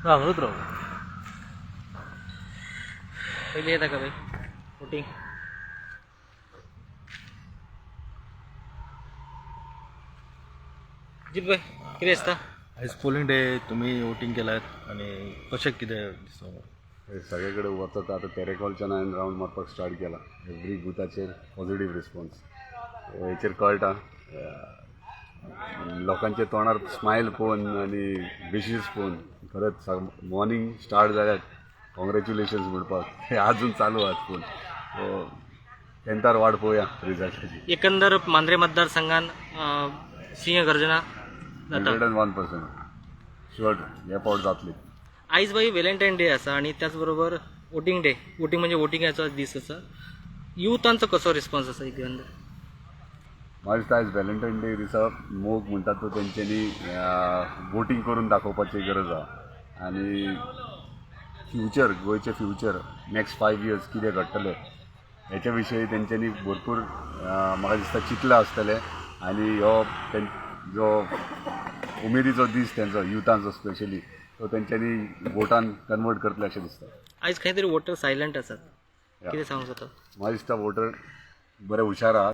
अमृतराव पहिले येता का भाई वोटिंग? जित भाई किती असता आयज पोलिंग डे, तुम्ही वोटिंग केलात आणि कशें कितें दिसता? सगळीकडे वचत आता तेरेकॉलच्यान हांवें रावंड मारपाक स्टार्ट केला. एवरी बुथाचेर पॉझिटिव्ह रिस्पॉन्स हेचेर कळटा. लोकांच्या तोंडार स्मायल पळोवन आनी विशीस पळोवन खरंच मॉर्निंग स्टार्ट जाल्यार कॉंग्रॅच्युलेशन्स म्हणपाक हे अजून चालू आहात. पूण तेंतार वाट पळोवया रिजल्टाची. एकंदर मांद्रे मतदारसंघान सिंह गर्जना जाता 101% शुअर हे पावट जातली. आयज भाई व्हॅलेंटायन डे आसा आणि त्याच बरोबर वोटिंग डे. वोटिंग म्हणजे वोटिंगाचो दीस आसा. युथांचो कसो रिस्पॉन्स आसा एकंदर? म्हाका दिसता आयज व्हॅलेंटायन डे दिसा मोग म्हणटा तो तेंच्यांनी वोटींग करून दाखोवपाची गरज आसा. आनी फ्युचर गोंयचें फ्युचर नेक्स्ट 5 years कितें घडटलें हेच्या विशयी तेंच्यांनी भरपूर म्हाका दिसता चिंतलें आसतलें. आनी हो जो उमेदीचो दीस तेंचो युथांचो स्पेशली तो तेंच्यांनी वोटान कन्वर्ट करतले अशें दिसता. आयज खंय तरी वोटर सायलंट आसात, कितें सांगूंक जाता? म्हाका दिसता वोटर बरे हुशार आहा.